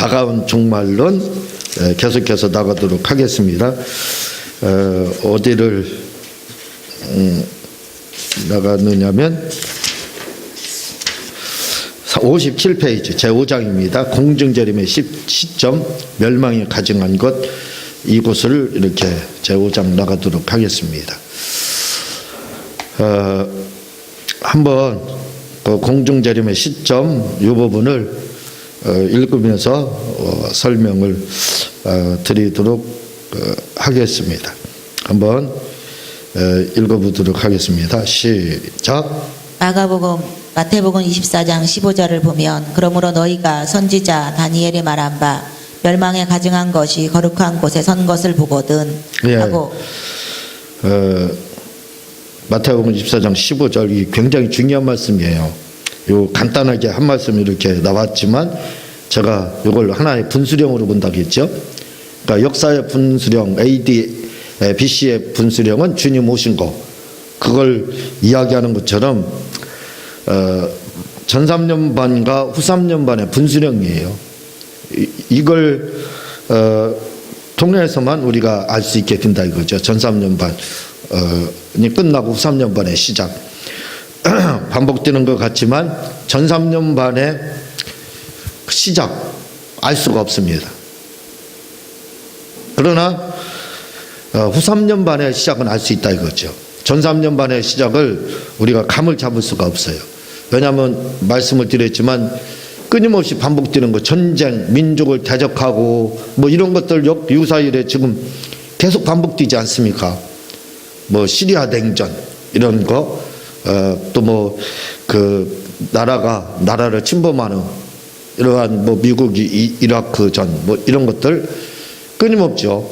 다가온 종말론 계속해서 나가도록 하겠습니다. 어디를 나가느냐면 57페이지 제5장입니다. 공중재림의 시점, 멸망이 가증한 것, 이곳을 이렇게 제5장 나가도록 하겠습니다. 한번 그 공중재림의 시점 이 부분을 읽으면서 설명을 드리도록 하겠습니다. 한번 읽어보도록 하겠습니다. 시작. 마태복음 24장 15절을 보면, 그러므로 너희가 선지자 다니엘이 말한 바 멸망에 가증한 것이 거룩한 곳에 선 것을 보거든 하고, 마태복음 24장 15절, 이 굉장히 중요한 말씀이에요. 요 간단하게 한 말씀 이렇게 나왔지만 제가 이걸 하나의 분수령으로 본다겠죠. 그러니까 역사의 분수령, BC의 분수령은 주님 오신 거, 그걸 이야기하는 것처럼 전 3년반과 후 3년반의 분수령이에요. 이걸 통해서만 우리가 알 수 있게 된다 이거죠. 전 3년반이 끝나고 후 3년반의 시작. 반복되는 것 같지만 전 3년반의 시작 알 수가 없습니다. 그러나 후 3년반의 시작은 알 수 있다 이거죠. 전 3년반의 시작을 우리가 감을 잡을 수가 없어요. 왜냐하면 말씀을 드렸지만 끊임없이 반복되는 것, 전쟁, 민족을 대적하고 뭐 이런 것들 유사일에 지금 계속 반복되지 않습니까? 뭐 시리아 냉전 이런 거, 또 뭐 그 나라를 침범하는 이러한 뭐 미국이 이라크 전 뭐 이런 것들 끊임없죠.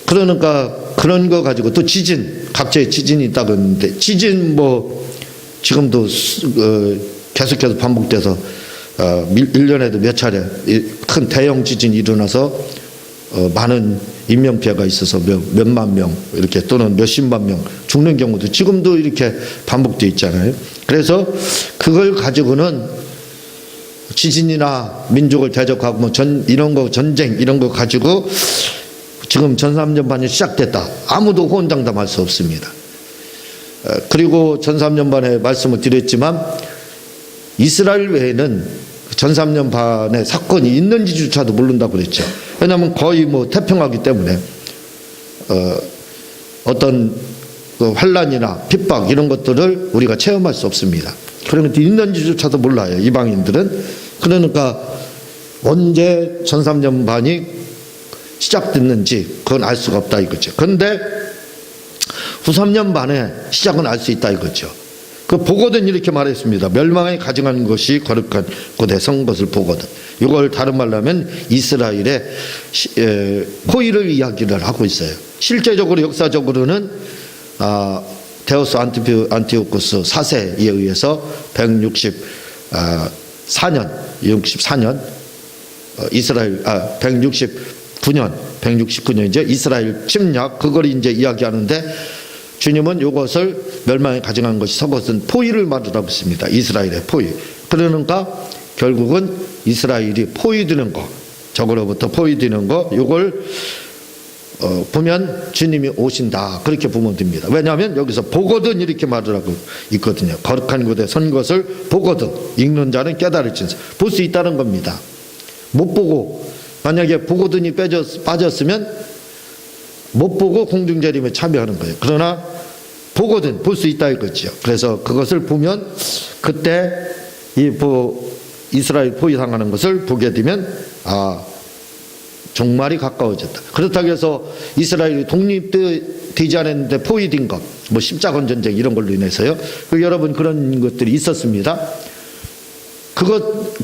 그러니까 그런 거 가지고 또 지진, 갑자기 지진이 있다 그러는데 지진 뭐 지금도 계속해서 반복돼서 1년에도 몇 차례 큰 대형 지진이 일어나서 많은 인명피해가 있어서 몇만 명 이렇게 또는 몇십만 명 죽는 경우도 지금도 이렇게 반복되어 있잖아요. 그래서 그걸 가지고는 지진이나 민족을 대적하고 뭐 이런 거 전쟁 이런 거 가지고 지금 전 3년반이 시작됐다. 아무도 호언장담할 수 없습니다. 그리고 전 3년반에 말씀을 드렸지만 이스라엘 외에는 전 3년반에 사건이 있는지조차도 모른다고 그랬죠. 왜냐하면 거의 뭐 태평하기 때문에 어떤 그 환란이나 핍박 이런 것들을 우리가 체험할 수 없습니다. 그러면 있는지조차도 몰라요, 이방인들은. 그러니까 언제 전 3년반이 시작됐는지 그건 알 수가 없다 이거죠. 그런데 후 3년반에 시작은 알 수 있다 이거죠. 그 보거든 이렇게 말했습니다. 멸망에 가증한 것이 거룩한 곳에 선 것을 보거든. 이걸 다른 말로 하면 이스라엘의 포위를 이야기를 하고 있어요. 실제적으로 역사적으로는 데오스 안티오쿠스 4세에 의해서 164년 이스라엘 169년이죠. 이스라엘 침략, 그걸 이제 이야기하는데 주님은 이것을 멸망에 가증한 것이 서것은 포위를 말하고 있습니다. 이스라엘의 포위. 그러니까 결국은 이스라엘이 포위되는 거, 적으로부터 포위되는 거, 이걸 보면 주님이 오신다 그렇게 보면 됩니다. 왜냐하면 여기서 보거든 이렇게 말을 하고 있거든요. 거룩한 곳에 선 것을 보거든, 읽는 자는 깨달을지니, 볼 수 있다는 겁니다. 못 보고, 만약에 보거든이 빠졌으면 못 보고 공중재림에 참여하는 거예요. 그러나 보거든, 볼 수 있다 이거죠. 그래서 그것을 보면 그때 이스라엘 포위당하는 것을 보게 되면 종말이 가까워졌다. 그렇다고 해서 이스라엘이 독립되지 않았는데 포위된 것, 뭐 십자군 전쟁 이런 걸로 인해서요. 여러분 그런 것들이 있었습니다.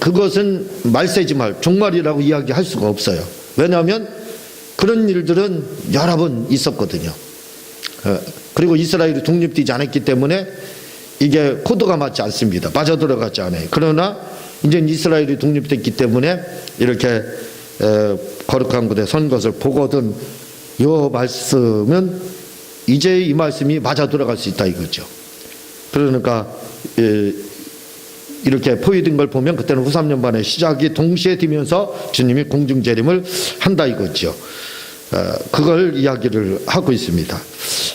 그것은 말세지말, 종말이라고 이야기할 수가 없어요. 왜냐하면 그런 일들은 여러 번 있었거든요. 그리고 이스라엘이 독립되지 않았기 때문에 이게 코드가 맞지 않습니다. 빠져들어가지 않아요. 그러나 이제 이스라엘이 독립됐기 때문에 이렇게 거룩한 곳에 선 것을 보거든, 이 말씀은 이제 이 말씀이 맞아 들어갈 수 있다 이거죠. 그러니까 이렇게 포위된 걸 보면 그때는 후삼년반의 시작이 동시에 되면서 주님이 공중재림을 한다 이거죠. 그걸 이야기를 하고 있습니다.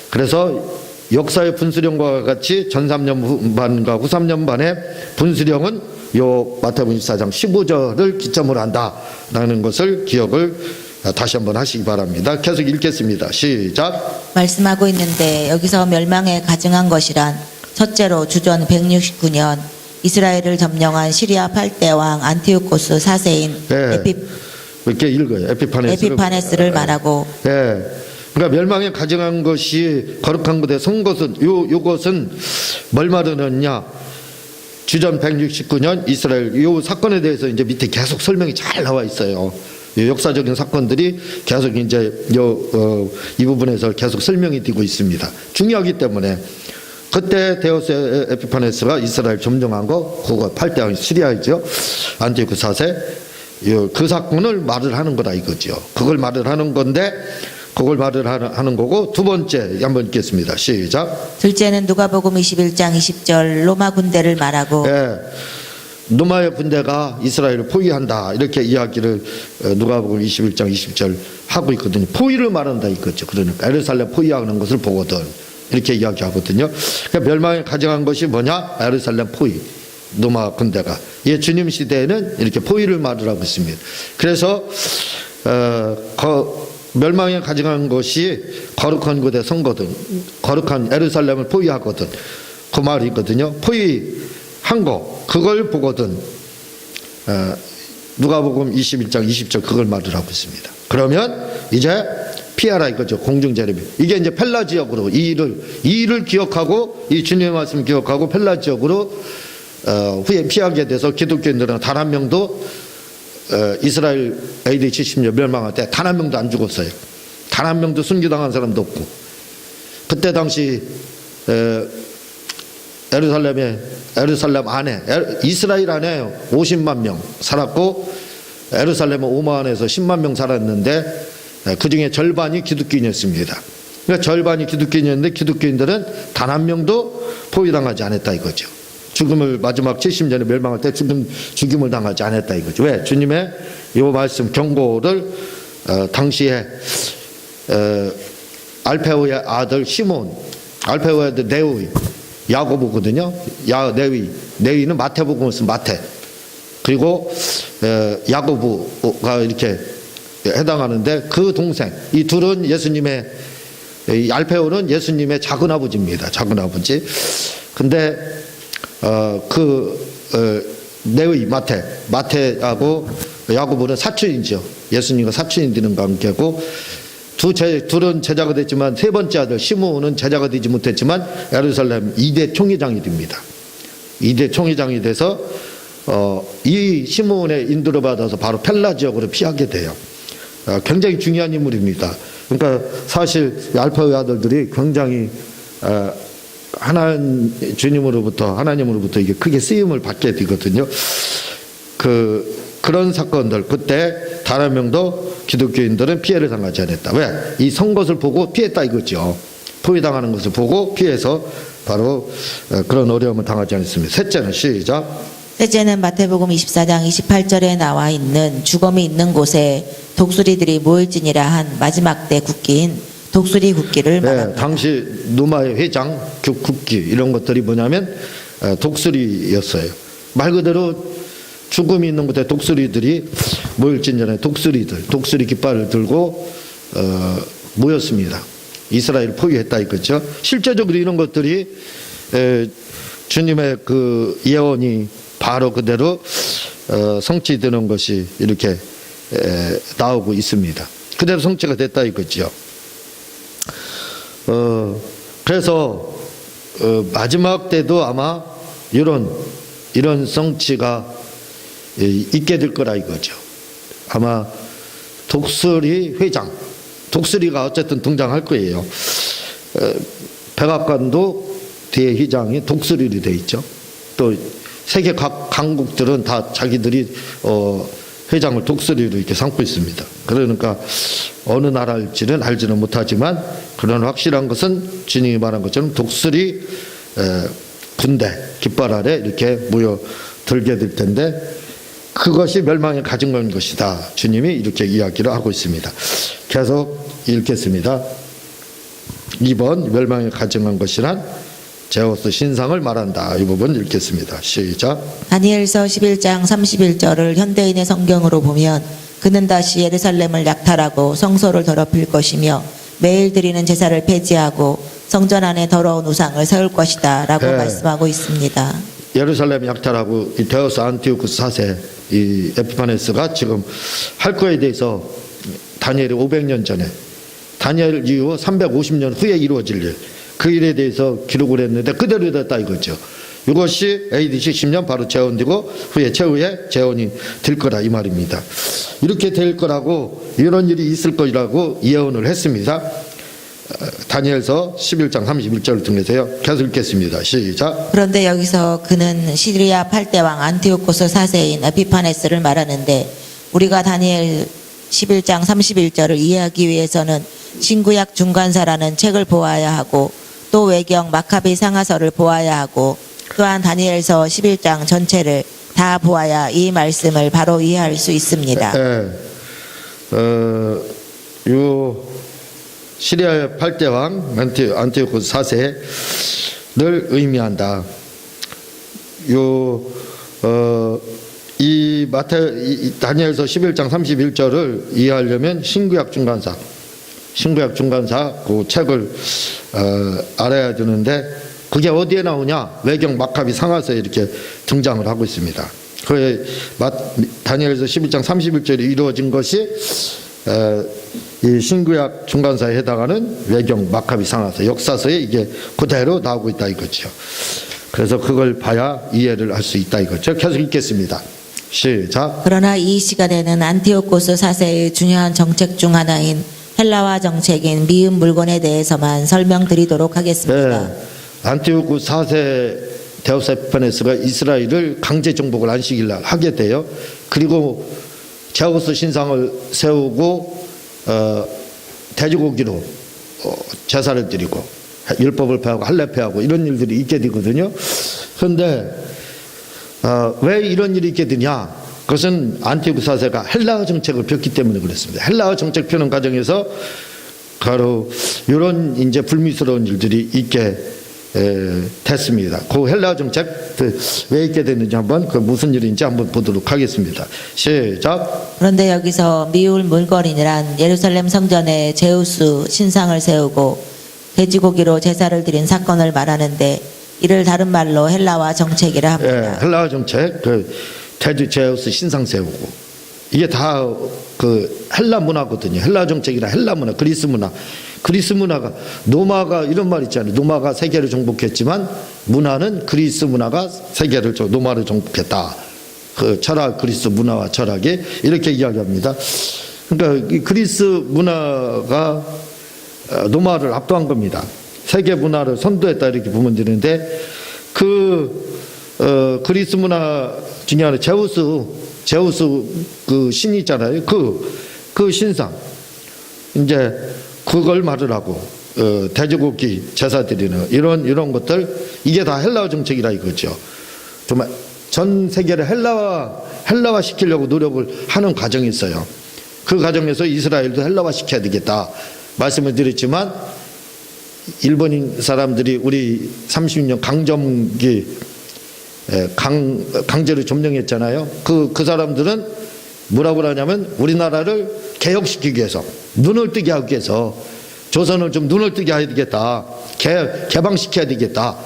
그래서 역사의 분수령과 같이 전 3년반과 후 3년반의 분수령은 요 마태복음 24장 15절을 기점으로 한다라는 것을 기억을 다시 한번 하시기 바랍니다. 계속 읽겠습니다. 시작. 말씀하고 있는데 여기서 멸망에 가증한 것이란 첫째로 주전 169년 이스라엘을 점령한 시리아 8대 왕 안티오코스 4세인 네. 이렇게 읽어요. 에피파네스를 말하고. 예. 그러니까 멸망에 가증한 것이 거룩한 곳에 선 것은 요것은 뭘 말하느냐? 주전 169년 이스라엘 요 사건에 대해서 이제 밑에 계속 설명이 잘 나와 있어요. 역사적인 사건들이 계속 이제 이 부분에서 계속 설명이 되고 있습니다. 중요하기 때문에 그때 데오스 에피파네스가 이스라엘 점령한 거 그거 8대 왕 시리아이죠. 안티오코 4세 그 사건을 말을 하는 거다 이거죠. 그걸 말을 하는 건데 그걸 말을 하는 거고 두 번째 한번 읽겠습니다. 시작. 둘째는 누가복음 21장 20절 로마 군대를 말하고. 예. 로마의 군대가 이스라엘을 포위한다 이렇게 이야기를 누가복음 21장 20절 하고 있거든요. 포위를 말한다 이거죠. 그러니까 예루살렘 포위하는 것을 보거든 이렇게 이야기하거든요. 그러니까 멸망에 가져간 것이 뭐냐? 예루살렘 포위. 로마 군대가 주님 시대에는 이렇게 포위를 말을 하고 있습니다. 그래서 멸망에 가져간 것이 거룩한 곳에 선 거든 거룩한 예루살렘을 포위하거든 그 말이거든요. 포위한 거 그걸 보거든 누가복음 21장 20절 그걸 말을 하고 있습니다. 그러면 이제 피하라 이거죠. 공중재림 이게 이제 펠라 지역으로 이 일을 기억하고 이 주님의 말씀 기억하고 펠라 지역으로 후에 피하게 돼서 기독교인들은 단 한 명도 이스라엘 AD 70년 멸망할 때 단 한 명도 안 죽었어요. 단 한 명도 순교당한 사람도 없고 그때 당시 예루살렘 안에 이스라엘 안에 50만 명 살았고 예루살렘은 5만에서 10만 명 살았는데 그 중에 절반이 기독교인이었습니다. 그러니까 절반이 기독교인이었는데 기독교인들은 단 한 명도 포위당하지 않았다 이거죠. 죽음을 마지막 70년에 멸망할 때 죽임을 당하지 않았다 이거죠. 왜? 주님의 이 말씀 경고를 당시에 알페오의 아들 시몬, 알페오의 아들 네위, 야고보거든요. 네위는 마태복음을 쓴 마태. 그리고 야고보가 이렇게 해당하는데 그 동생 이 둘은 예수님의 알페오는 예수님의 작은 아버지입니다. 작은 아버지. 근데 네위 마태하고 야고보는 사촌이죠. 예수님과 사촌이 되는 관계고 둘은 제자가 됐지만 세 번째 아들 시므온은 제자가 되지 못했지만 예루살렘 2대 총회장이 됩니다. 2대 총회장이 돼서 이 시므온의 인도를 받아서 바로 펠라 지역으로 피하게 돼요. 굉장히 중요한 인물입니다. 그러니까 사실 알파의 아들들이 굉장히 하나님으로부터 이게 크게 쓰임을 받게 되거든요. 그런 사건들 그때 단 한 명도 기독교인들은 피해를 당하지 않았다. 왜? 이 선 것을 보고 피했다 이거죠. 포위당하는 것을 보고 피해서 바로 그런 어려움을 당하지 않았습니다. 셋째는 시작. 셋째는 마태복음 24장 28절에 나와 있는 죽음이 있는 곳에 독수리들이 모일지니라 한 마지막 때 국기인 독수리 국기를 말합니다. 당시 로마의 회장, 국기 이런 것들이 뭐냐면 독수리였어요. 말 그대로 죽음이 있는 곳에 독수리들이 모일진전에 독수리 깃발을 들고 모였습니다. 이스라엘을 포위했다 이거죠. 실제적으로 이런 것들이 주님의 그 예언이 바로 그대로 성취되는 것이 이렇게 나오고 있습니다. 그대로 성취가 됐다 이거죠. 그래서 마지막 때도 아마 이런 성취가 있게 될 거라 이거죠. 아마 독수리 회장, 독수리가 어쨌든 등장할 거예요. 백악관도 뒤에 회장이 독수리로 돼 있죠. 또 세계 각 강국들은 다 자기들이 회장을 독수리로 이렇게 삼고 있습니다. 그러니까 어느 나라일지는 알지는 못하지만 그런 확실한 것은 주님이 말한 것처럼 독수리 군대 깃발 아래 이렇게 모여 들게 될 텐데 그것이 멸망에 가증한 것이다. 주님이 이렇게 이야기를 하고 있습니다. 계속 읽겠습니다. 2번 멸망에 가증한 것이란 제우스 신상을 말한다. 이 부분 읽겠습니다. 시작. 다니엘서 11장 31절을 현대인의 성경으로 보면 그는 다시 예루살렘을 약탈하고 성소를 더럽힐 것이며 매일 드리는 제사를 폐지하고 성전 안에 더러운 우상을 세울 것이다 라고 네. 말씀하고 있습니다. 예루살렘 약탈하고 이 데우스 안티오쿠스 4세 이 에피파네스가 지금 할 거에 대해서 다니엘이 500년 전에 다니엘 이후 350년 후에 이루어질 일, 그 일에 대해서 기록을 했는데 그대로 됐다 이거죠. 이것이 AD 10년 바로 재현되고 후에 최후에 재현이 될 거라 이 말입니다. 이렇게 될 거라고 이런 일이 있을 거라고 예언을 했습니다. 다니엘서 11장 31절을 통해서요. 계속 읽겠습니다. 시작. 그런데 여기서 그는 시리아 8대 왕 안티오코스 4세인 에피파네스를 말하는데 우리가 다니엘 11장 31절을 이해하기 위해서는 신구약 중간사라는 책을 보아야 하고 또 외경 마카비 상하서를 보아야 하고 또한 다니엘서 11장 전체를 다 보아야 이 말씀을 바로 이해할 수 있습니다. 요 시리아의 8대 왕 안티오코스 4세를 의미한다. 이 다니엘서 11장 31절을 이해하려면 신구약 중간사 그 책을 알아야 되는데 그게 어디에 나오냐? 외경 마카비 상하서에 이렇게 등장을 하고 있습니다. 그 다니엘서 11장 31절이 이루어진 것이 이 신구약 중간사에 해당하는 외경 마카비 상하서 역사서에 이게 그대로 나오고 있다 이거죠. 그래서 그걸 봐야 이해를 할 수 있다 이거죠. 계속 읽겠습니다. 시작. 그러나 이 시간에는 안티오코스 4세의 중요한 정책 중 하나인 헬라화 정책인 미음 물건에 대해서만 설명드리도록 하겠습니다. 네. 안티오코스 4세 데우스 에피파네스가 이스라엘을 강제 정복을 안식일날 하게 돼요. 그리고 제우스 신상을 세우고 돼지고기로 제사를 드리고 율법을 폐하고 할례 폐하고 이런 일들이 있게 되거든요. 그런데 왜 이런 일이 있게 되냐? 그것은 안티오코스 4세가 헬라어 정책을 폈기 때문에 그렇습니다. 헬라어 정책 펴는 과정에서 바로 이런 이제 불미스러운 일들이 있게 됐습니다. 그 헬라어 정책 왜 있게 됐는지 한번 그 무슨 일인지 한번 보도록 하겠습니다. 시작. 그런데 여기서 미울 물건이란 예루살렘 성전에 제우스 신상을 세우고 돼지고기로 제사를 드린 사건을 말하는데 이를 다른 말로 헬라화 정책이라 합니다. 헬라어 정책, 돼지 제우스 신상 세우고 이게 다 그 헬라 문화거든요. 헬라 정책이나 헬라 문화, 그리스 문화가 노마가 이런 말 있잖아요. 노마가 세계를 정복했지만 문화는 그리스 문화가 세계를 노마를 정복했다. 그 철학 그리스 문화와 철학이 이렇게 이야기합니다. 그러니까 이 그리스 문화가 노마를 압도한 겁니다. 세계 문화를 선도했다 이렇게 보면 되는데 그리스 문화 중에 하나 제우스 그 신이 있잖아요. 그 신상 이제 그걸 말을 하고 돼지고기 제사 드리는 이런 것들 이게 다 헬라어 정책이라 이거죠. 정말 전 세계를 헬라화 시키려고 노력을 하는 과정이 있어요. 그 과정에서 이스라엘도 헬라화 시켜야 되겠다 말씀을 드렸지만 일본인 사람들이 우리 30년 강점기 강제로 점령했잖아요. 그 사람들은 뭐라고 하냐면 우리나라를 개혁시키기 위해서 눈을 뜨게 하기 위해서 조선을 좀 눈을 뜨게 해야 되겠다. 개방시켜야 되겠다.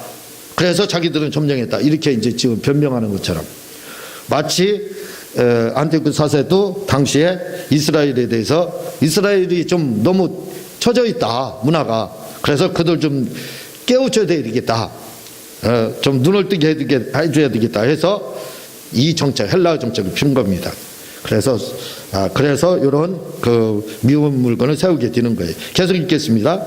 그래서 자기들은 점령했다. 이렇게 이제 지금 변명하는 것처럼 마치 안티오코스 4세도 당시에 이스라엘에 대해서 이스라엘이 좀 너무 처져 있다 문화가. 그래서 그들 좀 깨우쳐야 되겠다. 좀 눈을 뜨게 해줘야 되겠다 해서 이 정책 헬라어 정책을 핀 겁니다. 그래서 이런 그 미운 물건을 세우게 되는 거예요. 계속 읽겠습니다.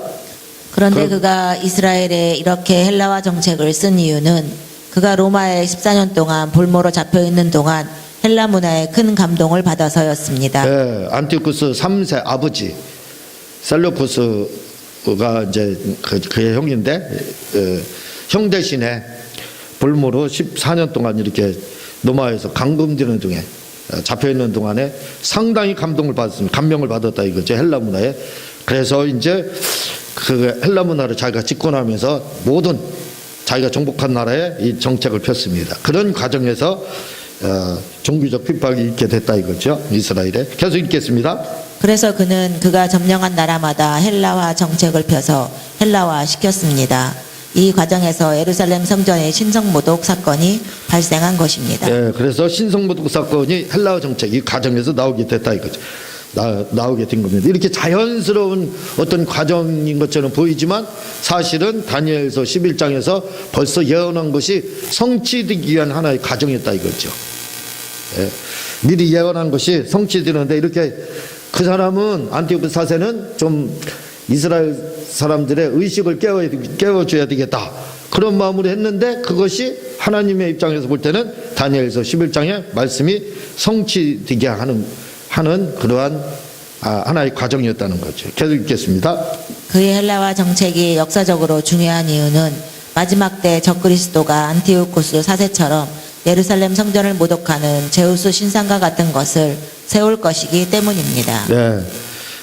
그런데 그가 이스라엘에 이렇게 헬라화 정책을 쓴 이유는 그가 로마에 14년 동안 볼모로 잡혀 있는 동안 헬라 문화에 큰 감동을 받아서였습니다. 네, 안티오코스 3세 아버지 셀루쿠스가 이제 그의 형인데 형 대신에 볼모로 14년 동안 이렇게 노마에서 감금되는 중에 잡혀있는 동안에 상당히 감동을 받았습니다. 감명을 받았다 이거죠. 헬라 문화에. 그래서 이제 그 헬라 문화를 자기가 집권하면서 모든 자기가 정복한 나라에 이 정책을 폈습니다. 그런 과정에서 종교적 핍박이 있게 됐다 이거죠. 이스라엘에. 계속 읽겠습니다. 그래서 그는 그가 점령한 나라마다 헬라화 정책을 펴서 헬라화 시켰습니다. 이 과정에서 예루살렘 성전의 신성모독 사건이 발생한 것입니다. 예, 그래서 신성모독 사건이 헬라어 정책 이 과정에서 나오게 됐다 이거죠. 나오게 된 겁니다. 이렇게 자연스러운 어떤 과정인 것처럼 보이지만 사실은 다니엘서 11장에서 벌써 예언한 것이 성취되기 위한 하나의 과정이었다 이거죠. 예, 미리 예언한 것이 성취되는데 이렇게 그 사람은 안티오크 사세는 좀 이스라엘 사람들의 의식을 깨워줘야 되겠다. 그런 마음으로 했는데 그것이 하나님의 입장에서 볼 때는 다니엘서 11장의 말씀이 성취되게 하는 그러한 하나의 과정이었다는 거죠. 계속 읽겠습니다. 그의 헬라화 정책이 역사적으로 중요한 이유는 마지막 때 적그리스도가 안티오코스 사세처럼 예루살렘 성전을 모독하는 제우스 신상과 같은 것을 세울 것이기 때문입니다. 네.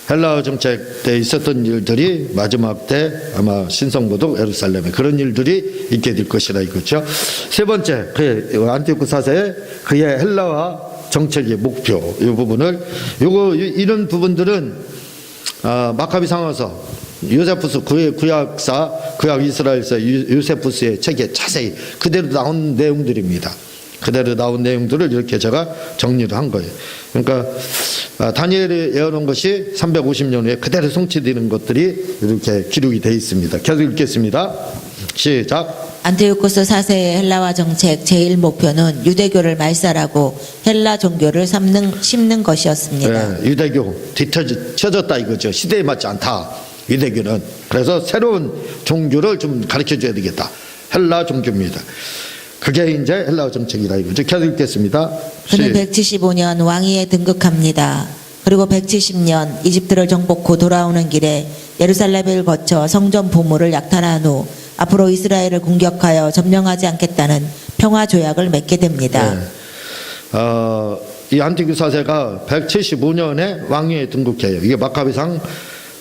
헬라어 정책 때 있었던 일들이 마지막 때 아마 신성모독 예루살렘에 그런 일들이 있게 될 것이라 이거죠. 세 번째, 그의 안티오크 사세의 그의 헬라화 정책의 목표 이 부분을 이런 부분들은 마카비 상하서 요세푸스 그의 구약 이스라엘서 요세푸스의 책에 자세히 그대로 나온 내용들입니다. 그대로 나온 내용들을 이렇게 제가 정리를 한 거예요. 그러니까 다니엘이 예언한 것이 350년 후에 그대로 성취되는 것들이 이렇게 기록이 되어 있습니다. 계속 읽겠습니다. 시작. 안티오코스 4세의 헬라화 정책 제1목표는 유대교를 말살하고 헬라 종교를 심는 것이었습니다. 네, 유대교 뒤처졌다 이거죠. 시대에 맞지 않다. 유대교는. 그래서 새로운 종교를 좀 가르쳐줘야 되겠다. 헬라 종교입니다. 그게 이제 헬라어 정책이라 이거죠. 계속 읽겠습니다. 그는 175년 왕위에 등극합니다. 그리고 170년 이집트를 정복후 돌아오는 길에 예루살렘을 거쳐 성전 보물을 약탈한 후 앞으로 이스라엘을 공격하여 점령하지 않겠다는 평화 조약을 맺게 됩니다. 네. 이 안티오크 사세가 175년에 왕위에 등극해요. 이게 마카비상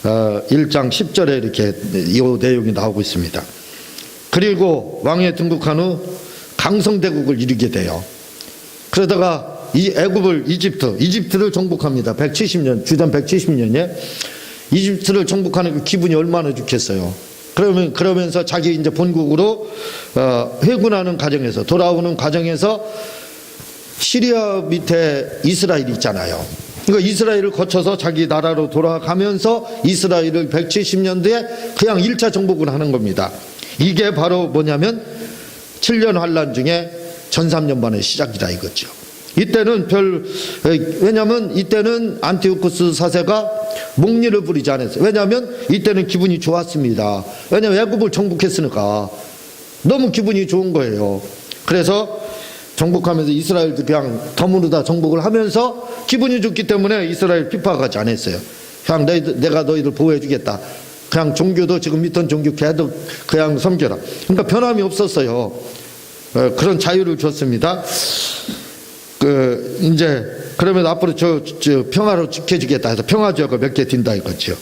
1장 10절에 이렇게 이 내용이 나오고 있습니다. 그리고 왕위에 등극한 후 강성대국을 이루게 돼요. 그러다가 이 이집트를 정복합니다. 170년, 주전 170년에 이집트를 정복하는 그 기분이 얼마나 좋겠어요. 그러면서 자기 이제 본국으로 회군하는 과정에서 돌아오는 과정에서 시리아 밑에 이스라엘이 있잖아요. 그러니까 이스라엘을 거쳐서 자기 나라로 돌아가면서 이스라엘을 170년대에 그냥 1차 정복을 하는 겁니다. 이게 바로 뭐냐면 7년 환란 중에 전삼년반의 시작이다 이거죠. 이때는 왜냐하면 이때는 안티오코스 사세가 목리를 부리지 않았어요. 왜냐하면 이때는 기분이 좋았습니다. 왜냐하면 애굽을 정복했으니까 너무 기분이 좋은 거예요. 그래서 정복하면서 이스라엘도 그냥 덤으로다 정복을 하면서 기분이 좋기 때문에 이스라엘 핍박하지 않았어요. 그냥 내가 너희들 보호해 주겠다. 그냥 종교도 지금 믿던 종교 걔도 그냥 섬겨라. 그러니까 변함이 없었어요. 그런 자유를 줬습니다. 이제 그러면 앞으로 저 평화로 지켜주겠다 해서 평화 지역을 몇 개 딘다 이거죠.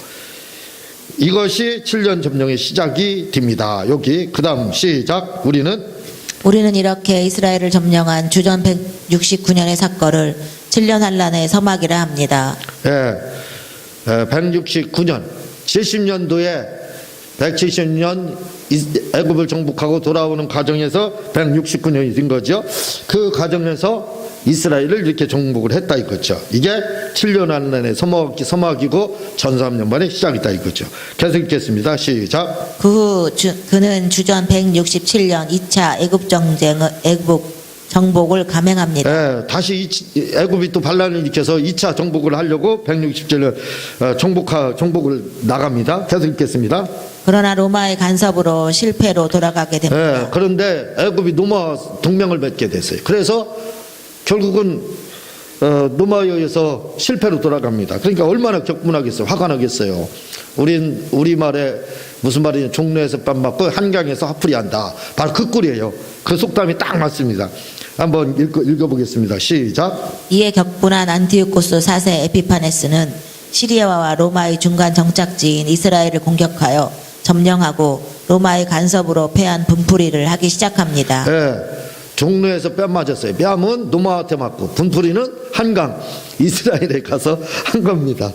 이것이 7년 점령의 시작이 됩니다. 여기 그다음 시작. 우리는 이렇게 이스라엘을 점령한 주전 169년의 사건을 7년 환란의 서막이라 합니다. 169년 70년도에 170년 애굽을 정복하고 돌아오는 과정에서 169년이 된 거죠. 그 과정에서 이스라엘을 이렇게 정복을 했다 이거죠. 이게 7년 환란의 서막이고 전삼년만의 시작이다 이거죠. 계속 읽겠습니다. 시작. 그 후 그는 주전 167년 2차 애굽 정복을 감행합니다. 다시 애굽이 또 반란을 일으켜서 2차 정복을 하려고 167년 정복을 나갑니다. 계속 읽겠습니다. 그러나 로마의 간섭으로 실패로 돌아가게 됩니다. 그런데 애굽이 로마 동맹을 맺게 됐어요. 그래서 결국은 로마에 의해서 실패로 돌아갑니다. 그러니까 얼마나 격분하겠어요. 화가 나겠어요. 우리말에 무슨 말이냐, 종로에서 뺨 맞고 한강에서 화풀이 한다. 바로 그 꼴이에요. 그 속담이 딱 맞습니다. 한번 읽어보겠습니다. 시작. 이에 격분한 안티오코스 4세 에피파네스는 시리아와 로마의 중간 정착지인 이스라엘을 공격하여 점령하고 로마의 간섭으로 패한 분풀이를 하기 시작합니다. 예, 종로에서 뺨 맞았어요. 뺨은 로마한테 맞고 분풀이는 한강 이스라엘에 가서 한 겁니다.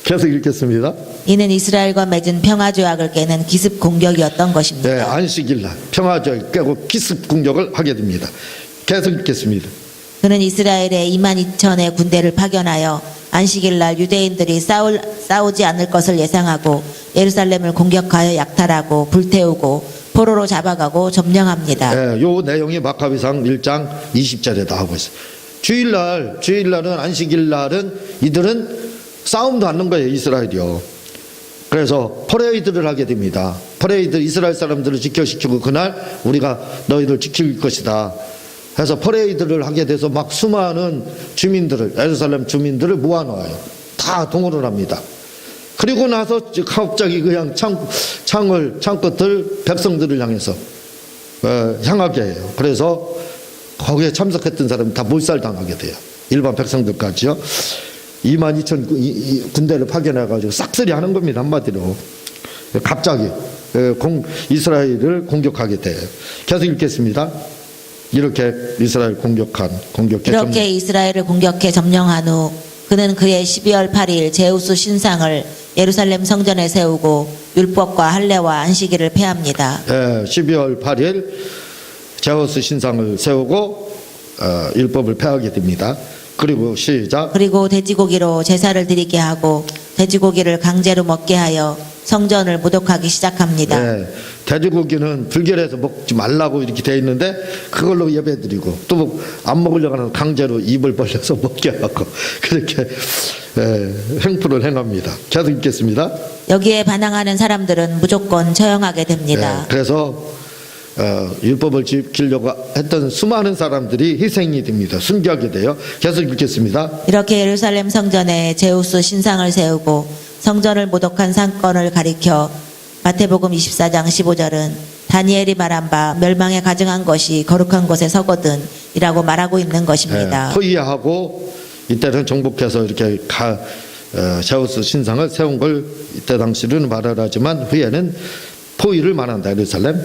계속 읽겠습니다. 이는 이스라엘과 맺은 평화조약을 깨는 기습 공격이었던 것입니다. 네, 안식일날 평화조약 깨고 기습 공격을 하게 됩니다. 계속 읽겠습니다. 그는 이스라엘에 22,000의 군대를 파견하여 안식일날 유대인들이 싸우지 않을 것을 예상하고 예루살렘을 공격하여 약탈하고 불태우고 포로로 잡아가고 점령합니다. 네, 요 내용이 마카비상 1장 20절에 나오고 있어요. 주일날은 안식일날은 이들은 싸움도 않는 거예요. 이스라엘이요. 그래서 퍼레이드를 하게 됩니다. 퍼레이드 이스라엘 사람들을 지켜시키고 그날 우리가 너희들 지킬 것이다. 해서 퍼레이드를 하게 돼서 막 수많은 주민들을 예루살렘 주민들을 모아놓아요. 다 동원을 합니다. 그리고 나서 갑자기 그냥 창끝을 백성들을 향해서 향하게 해요. 그래서 거기에 참석했던 사람이 다 몰살당하게 돼요. 일반 백성들까지요. 22,000 군대를 파견해가지고 싹쓸이 하는 겁니다. 한마디로. 갑자기 이스라엘을 공격하게 돼요. 계속 읽겠습니다. 이렇게 이스라엘 이렇게 이스라엘을 공격해 점령한 후 그는 그의 12월 8일 제우스 신상을 예루살렘 성전에 세우고 율법과 할례와 안식일을 폐합니다. 12월 8일 제우스 신상을 세우고 율법을 폐하게 됩니다. 그리고 시작. 그리고 돼지고기로 제사를 드리게 하고 돼지고기를 강제로 먹게 하여 성전을 모독하기 시작합니다. 네, 돼지고기는 불결해서 먹지 말라고 이렇게 돼 있는데 그걸로 예배드리고 또 안 먹으려고 하는 강제로 입을 벌려서 먹게 하고 그렇게 행포를 행합니다. 계속 읽겠습니다. 여기에 반항하는 사람들은 무조건 처형하게 됩니다. 그래서 율법을 지키려고 했던 수많은 사람들이 희생이 됩니다. 순교하게 돼요. 계속 읽겠습니다. 이렇게 예루살렘 성전에 제우스 신상을 세우고 성전을 모독한 사건을 가리켜 마태복음 24장 15절은 다니엘이 말한 바 멸망에 가증한 것이 거룩한 곳에 서거든 이라고 말하고 있는 것입니다. 포위하고 이때는 정복해서 이렇게 제우스 신상을 세운 걸 이때 당시로는 말을 하지만 후에는 포위를 말한다. 예루살렘.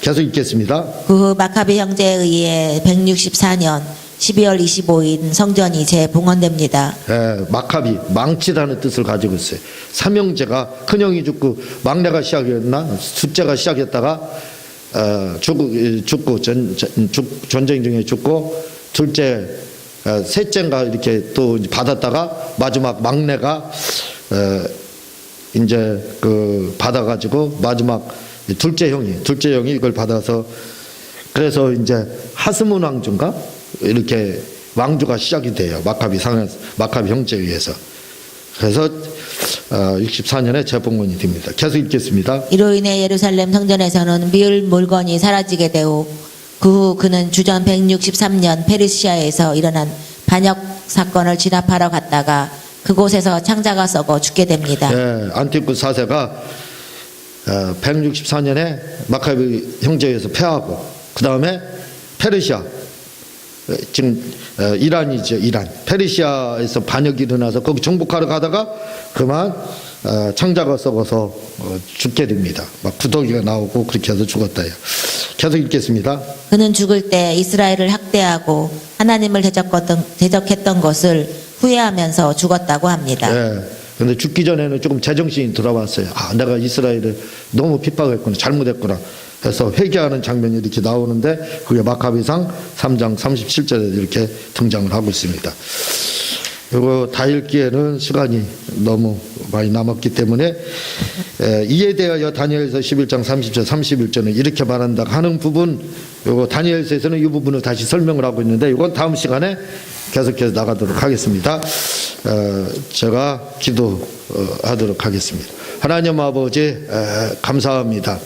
계속 읽겠습니다. 그 후 마카비 형제에 의해 164년 12월 25일 성전이 재봉헌됩니다. 마카비, 망치라는 뜻을 가지고 있어요. 삼형제가 큰형이 죽고 막내가 시작했나? 둘째가 시작했다가 죽고 전쟁 중에 죽고 둘째, 셋째인가 이렇게 또 받았다가 마지막 막내가 이제 받아가지고 마지막 둘째 형이 이걸 받아서 그래서 이제 하스몬 왕조인가 이렇게 왕조가 시작이 돼요. 마카비 형제에 의해서. 그래서 64년에 재봉헌이 됩니다. 계속 읽겠습니다. 이로 인해 예루살렘 성전에서는 미을 물건이 사라지게 되고 그 후 그는 주전 163년 페르시아에서 일어난 반역 사건을 진압하러 갔다가 그곳에서 창자가 썩어 죽게 됩니다. 안티오코스 4세가 164년에 마카비 형제에 의해서 패하고 그 다음에 페르시아 지금 이란이죠. 이란 페르시아에서 반역이 일어나서 거기 정복하러 가다가 그만 창자가 썩어서 죽게 됩니다. 막 구더기가 나오고 그렇게 해서 죽었다요. 계속 읽겠습니다. 그는 죽을 때 이스라엘을 학대하고 하나님을 대적했던 것을 후회하면서 죽었다고 합니다. 그런데 죽기 전에는 조금 제정신이 돌아왔어요. 내가 이스라엘을 너무 핍박했구나, 잘못했구나 해서 회개하는 장면이 이렇게 나오는데 그게 마카비상 3장 37절에 이렇게 등장을 하고 있습니다. 이거 다 읽기에는 시간이 너무 많이 남았기 때문에 이에 대하여 다니엘서 11장 30절 31절은 이렇게 말한다 하는 부분, 이거 다니엘서에서는 이 부분을 다시 설명을 하고 있는데 이건 다음 시간에 계속해서 나가도록 하겠습니다. 제가 기도하도록 하겠습니다. 하나님 아버지 감사합니다.